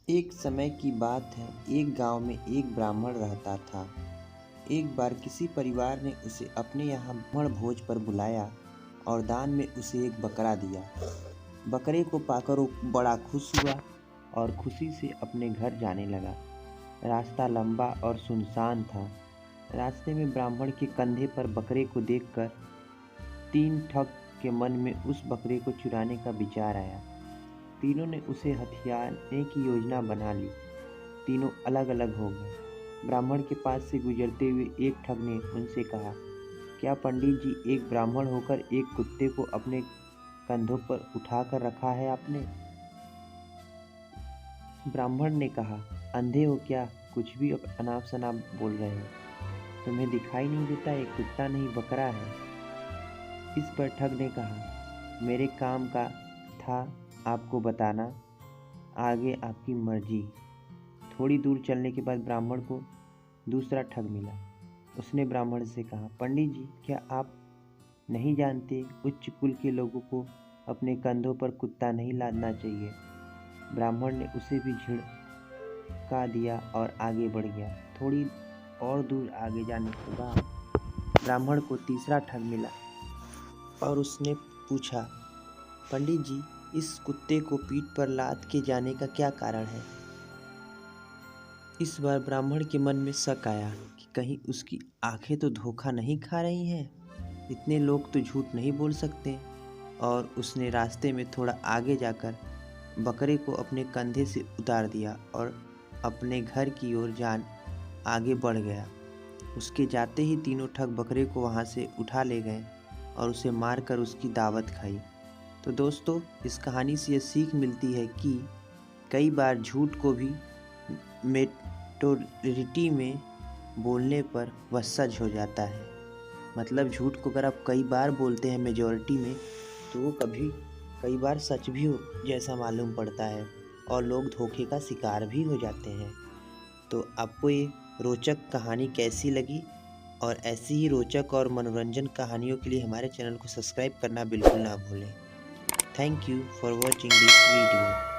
एक समय की बात है। एक गांव में एक ब्राह्मण रहता था। एक बार किसी परिवार ने उसे अपने यहाँ ब्राह्मण भोज पर बुलाया और दान में उसे एक बकरा दिया। बकरे को पाकर वो बड़ा खुश हुआ और खुशी से अपने घर जाने लगा। रास्ता लंबा और सुनसान था। रास्ते में ब्राह्मण के कंधे पर बकरे को देखकर तीन ठग के मन में उस बकरे को चुराने का विचार आया। तीनों ने उसे हथियाने की योजना बना ली। तीनों अलग अलग हो गए। ब्राह्मण के पास से गुजरते हुए एक ठग ने उनसे कहा, क्या पंडित जी, एक ब्राह्मण होकर एक कुत्ते को अपने कंधों पर उठाकर रखा है आपने? ब्राह्मण ने कहा, अंधे हो क्या? कुछ भी अनाप शनाप बोल रहे हो। तुम्हें दिखाई नहीं देता ये कुत्ता नहीं बकरा है? इस पर ठग ने कहा, मेरे काम का था आपको बताना, आगे आपकी मर्जी। थोड़ी दूर चलने के बाद ब्राह्मण को दूसरा ठग मिला। उसने ब्राह्मण से कहा, पंडित जी, क्या आप नहीं जानते उच्च कुल के लोगों को अपने कंधों पर कुत्ता नहीं लादना चाहिए? ब्राह्मण ने उसे भी झिड़का दिया और आगे बढ़ गया। थोड़ी और दूर आगे जाने के बाद ब्राह्मण को तीसरा ठग मिला और उसने पूछा, पंडित जी, इस कुत्ते को पीठ पर लाद के जाने का क्या कारण है? इस बार ब्राह्मण के मन में शक आया कि कहीं उसकी आंखें तो धोखा नहीं खा रही हैं। इतने लोग तो झूठ नहीं बोल सकते। और उसने रास्ते में थोड़ा आगे जाकर बकरे को अपने कंधे से उतार दिया और अपने घर की ओर आगे बढ़ गया। उसके जाते ही तीनों ठग बकरे को वहां से उठा ले गए और उसे मारकर उसकी दावत खाई। तो दोस्तों, इस कहानी से ये सीख मिलती है कि कई बार झूठ को भी मेजॉरिटी में बोलने पर वह सच हो जाता है। मतलब झूठ को अगर आप कई बार बोलते हैं मेजॉरिटी में, तो वो कई बार सच भी जैसा मालूम पड़ता है और लोग धोखे का शिकार भी हो जाते हैं। तो आपको ये रोचक कहानी कैसी लगी? और ऐसी ही रोचक और मनोरंजन कहानियों के लिए हमारे चैनल को सब्सक्राइब करना बिल्कुल ना भूलें। Thank you for watching this video.